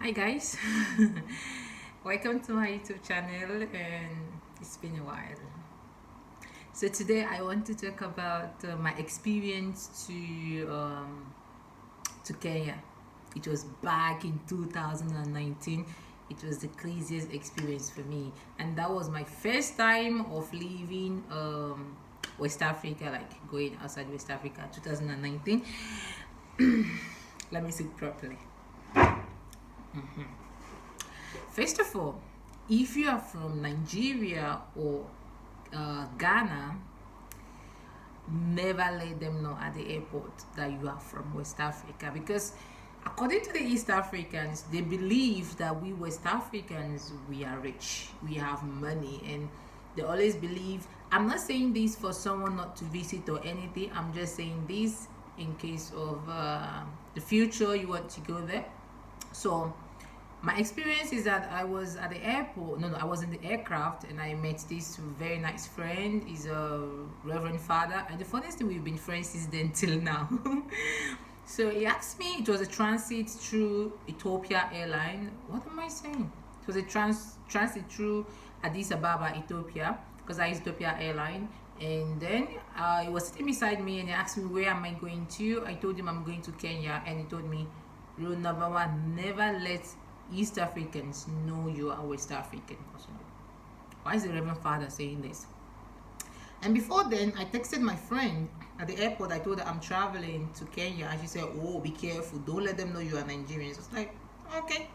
Hi guys, welcome to my YouTube channel, and it's been a while. So today I want to talk about my experience to Kenya. It was back in 2019. It was the craziest experience for me, and that was my first time of leaving West Africa, like going outside West Africa. 2019. Let me sit properly. First of all, if you are from Nigeria or Ghana, never let them know at the airport that you are from West Africa, because according to the East Africans, they believe that we West Africans, we are rich, we have money, and they always believe. I'm not saying this for someone not to visit or anything, I'm just saying this in case of the future you want to go there. So my experience is that I was at the airport. No, I was in the aircraft, and I met this very nice friend. He's a reverend father, and the funniest thing, we've been friends since then till now. So he asked me. It was a transit through Ethiopia airline. What am I saying? It was a transit through Addis Ababa, Ethiopia, because I use Ethiopia airline. And then he was sitting beside me, and he asked me, where am I going to? I told him I'm going to Kenya, and he told me, rule number one, never let East Africans know you are West African. Why is the Reverend Father saying this? And before then, I texted my friend at the airport. I told her I'm traveling to Kenya, and she said, oh, be careful, don't let them know you are Nigerians. I was like, okay.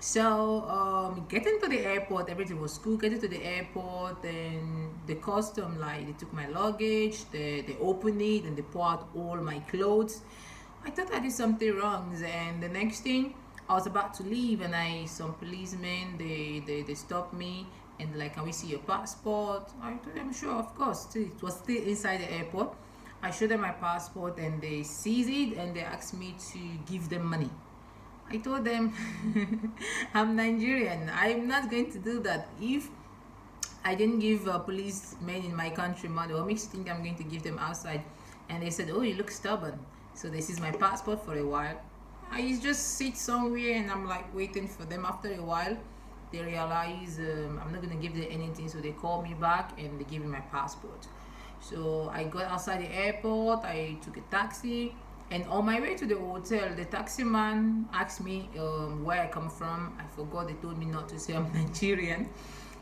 So getting to the airport, everything was cool. Getting to the airport, and the custom, like, they took my luggage, they opened it, and they poured out all my clothes. I thought I did something wrong, and the next thing, I was about to leave, and some policemen, they stopped me, and like, can we see your passport? I told them, sure, of course. It was still inside the airport. I showed them my passport, and they seized it, and they asked me to give them money. I told them, I'm Nigerian, I'm not going to do that. If I didn't give policemen in my country money, what makes you think I'm going to give them outside? And they said, oh, you look stubborn. So this is my passport for a while. I just sit somewhere, and I'm like waiting for them. After a while, they realize I'm not gonna give them anything, so they call me back, and they give me my passport. So I got outside the airport, I took a taxi, and on my way to the hotel, the taxi man asked me where I come from. I forgot, they told me not to say I'm Nigerian.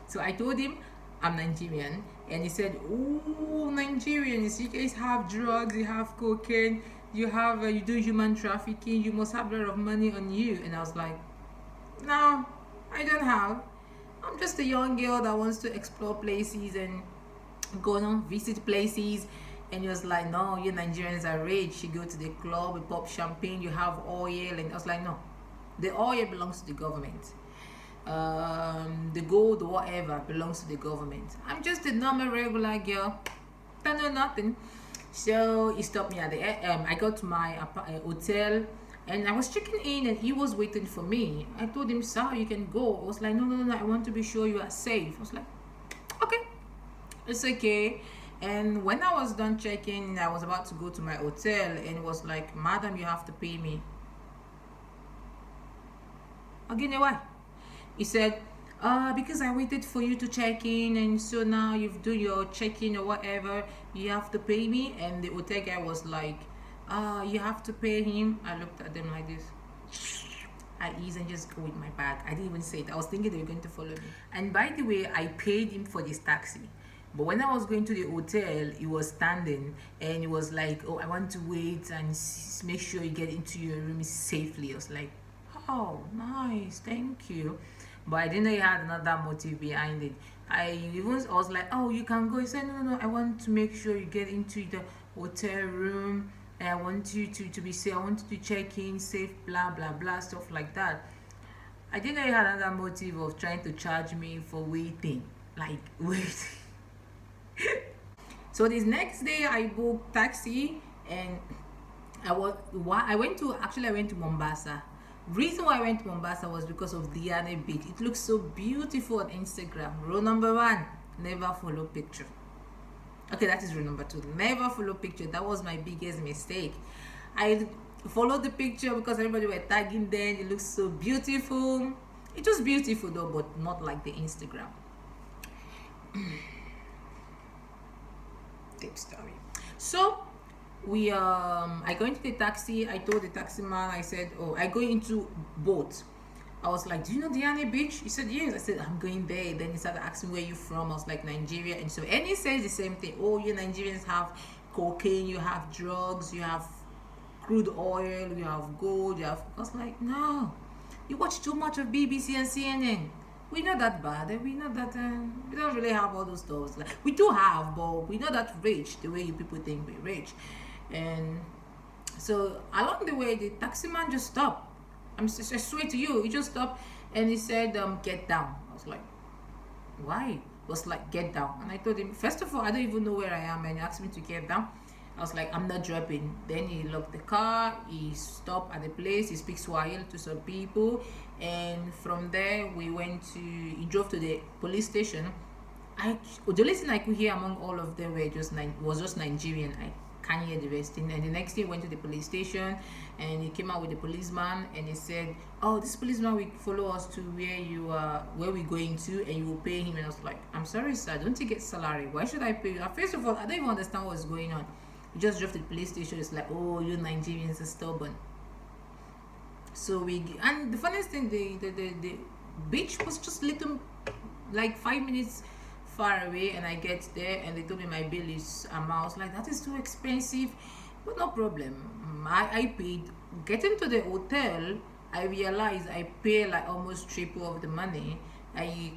So I told him I'm Nigerian, and he said, oh, Nigerians, you guys have drugs, you have cocaine, you do human trafficking, you must have a lot of money on you. And I was like, no, I don't have. I'm just a young girl that wants to explore places and go on visit places. And he was like, no, you Nigerians are rich, you go to the club, you pop champagne, you have oil. And I was like, no, the oil belongs to the government, the gold, whatever, belongs to the government. I'm just a normal regular girl, don't know nothing. So he stopped me at the I got to my hotel, and I was checking in, and he was waiting for me. I told him, sir, you can go. I was like, no, I want to be sure you are safe. I was like, okay, it's okay. And when I was done checking, I was about to go to my hotel, and it was like, madam, you have to pay me. Again, why? He said, because I waited for you to check in, and so now you've done your check-in or whatever, you have to pay me. And the hotel guy was like, you have to pay him. I looked at them like this. I eased and just go with my bag. I didn't even say it. I was thinking they were going to follow me. And by the way, I paid him for this taxi. But when I was going to the hotel, he was standing, and he was like, oh, I want to wait and make sure you get into your room safely. I was like, oh, nice, thank you. But I didn't know he had another motive behind it. I was like, oh, you can go. He said, no, I want to make sure you get into the hotel room, and I want you to be safe. I want you to check in safe, blah blah blah, stuff like that. I didn't know he had another motive of trying to charge me for waiting, like waiting. So this next day, I booked taxi, and I went to Mombasa. Reason why I went to Mombasa was because of Diane Beach. It looks so beautiful on Instagram. Rule number one, never follow picture. Okay, that is rule number two, never follow picture. That was my biggest mistake. I followed the picture because everybody were tagging them. It looks so beautiful. It was beautiful though, but not like the Instagram. Deep story. So I go into the taxi. I told the taxi man, I said, oh, I go into boat. I was like, do you know Diani Beach? He said, yes. I said, I'm going there. Then he started asking where you from. I was like, Nigeria. And he says the same thing. Oh, you Nigerians have cocaine, you have drugs, you have crude oil, you have gold, you have. I was like, no, you watch too much of BBC and CNN. We're not that bad. We know that we don't really have all those stuff. Like, we do have, but we're not that rich the way you people think we're rich. And so along the way, the taxi man just stopped. I swear to you, he just stopped and he said, "Get down." I was like, "Why?" He was like, "Get down." And I told him, first of all, I don't even know where I am, and he asked me to get down. I was like, I'm not dropping. Then he locked the car, he stopped at the place, he speaks Swahili to some people, and from there he drove to the police station. The only thing I could hear among all of them was just Nigerian. I can't hear the rest. And the next day went to the police station, and he came out with the policeman, and he said, "Oh, this policeman will follow us to where we're going to, and you will pay him." And I was like, "I'm sorry, sir. Don't you get salary? Why should I pay you?" First of all, I don't even understand what's going on. We just drove to the police station. It's like, "Oh, you Nigerians are stubborn." And the funniest thing, the beach was just little, like 5 minutes far away, and I get there and they told me my bill is I was like, that is too expensive, but no problem. I paid. Getting to the hotel, I realized I pay like almost triple of the money. I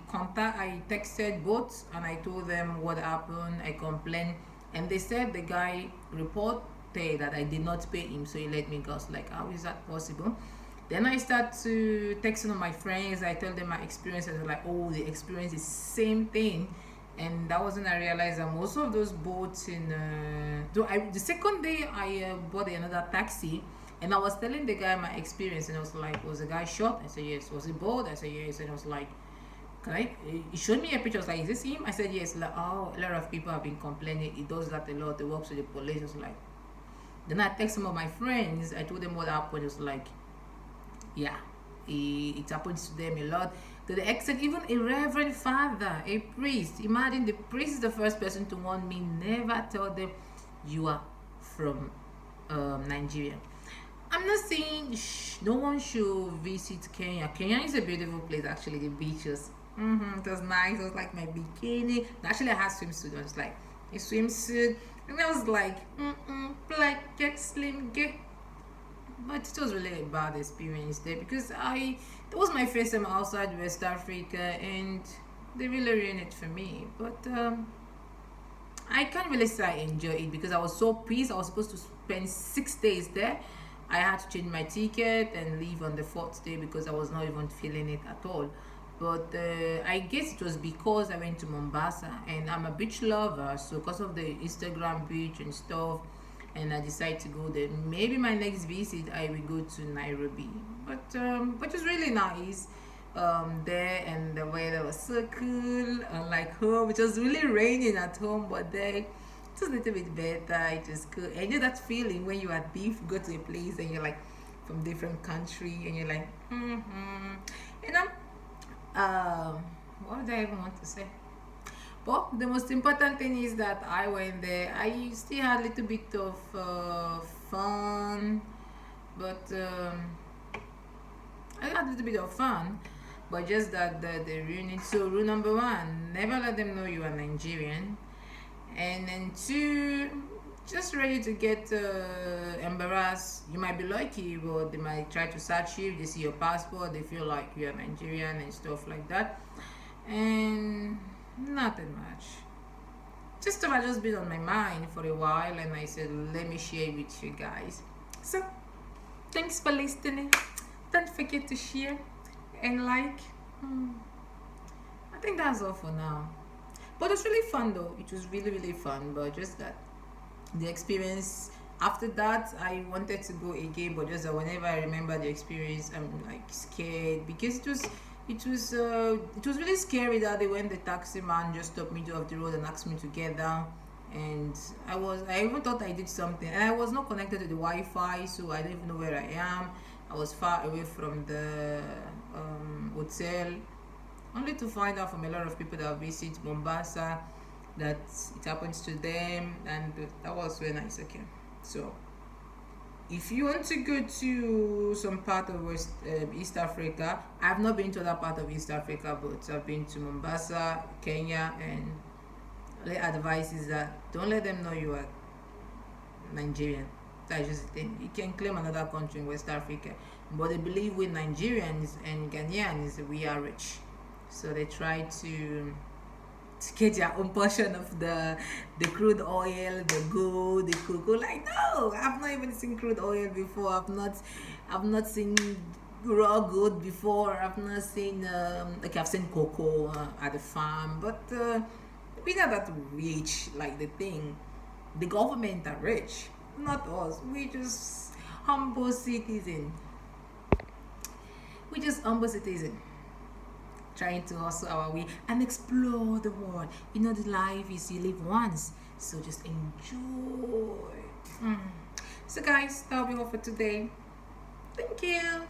texted both and I told them what happened. I complained, and they said the guy reported that I did not pay him, so he let me go. I was like, how is that possible? Then I start to text some of my friends. I tell them my experience, and they're like, "Oh, the experience is same thing." And that was when I realized that most of those boats the second day I bought another taxi, and I was telling the guy my experience, and I was like, "Was the guy shot?" I said, "Yes." "Was he bold?" I said, "Yes." And I was like, he showed me a picture. I was like, "Is this him?" I said, "Yes." Like, "Oh, a lot of people have been complaining. He does that a lot. He works with the police." I was like, then I text some of my friends. I told them what happened. It was like, yeah, it happens to them a lot. To the extent, even a reverend father, a priest, imagine the priest is the first person to warn me, never tell them you are from Nigeria. I'm not saying no one should visit Kenya. Kenya is a beautiful place, actually. The beaches, it was nice. It was like my bikini. Actually, I had swimsuit. I was like a swimsuit, and I was like, black, get slim, get. But it was really a bad experience there because it was my first time outside West Africa, and they really ruined it for me. But I can't really say I enjoyed it because I was so pissed. I was supposed to spend 6 days there. I had to change my ticket and leave on the fourth day because I was not even feeling it at all. But I guess it was because I went to Mombasa, and I'm a beach lover, so because of the Instagram beach and stuff, and I decided to go there. Maybe my next visit I will go to Nairobi, but it was really nice there, and the weather was so cool. Unlike home, it was really raining at home, but there it was a little bit better. It was cool. And you know that feeling when you are deep, go to a place and you're like from different country, and you're like, you know, what did I even want to say? But the most important thing is that I went there. I still had a little bit of fun, but I had a little bit of fun, but just that the ruining. So rule number one: never let them know you are Nigerian, and then two, just ready to get embarrassed. You might be lucky, but they might try to search you. They see your passport, they feel like you are Nigerian and stuff like that, and nothing much. Just stuff had just been on my mind for a while, and I said, let me share it with you guys. So, thanks for listening. Don't forget to share and like. I think that's all for now. But it was really fun though. It was really, really fun. But just that the experience after that, I wanted to go again, but just that whenever I remember the experience, I'm like scared because it was really scary that day when the taxi man just stopped me off the road and asked me to get down, And I even thought I did something, and I was not connected to the Wi-Fi, so I don't even know where I am. I was far away from the hotel, only to find out from a lot of people that visit Mombasa that it happens to them, and that was when I said, okay, so if you want to go to some part of East Africa, I've not been to that part of East Africa, but I've been to Mombasa, Kenya, and the advice is that don't let them know you are Nigerian. That's just the thing. You can claim another country in West Africa, but they believe with Nigerians and Ghanaians we are rich, so they try to get their own portion of the crude oil, the gold, the cocoa. Like, no, I've not even seen crude oil before. I've not seen raw gold before. I've not seen like I've seen cocoa at the farm, but we're not that rich. Like the thing, the government are rich, not us. We just humble citizen. We just humble citizen trying to hustle our way and explore the world. You know, the life is you live once, so just enjoy. So, guys, that'll be all for today. Thank you.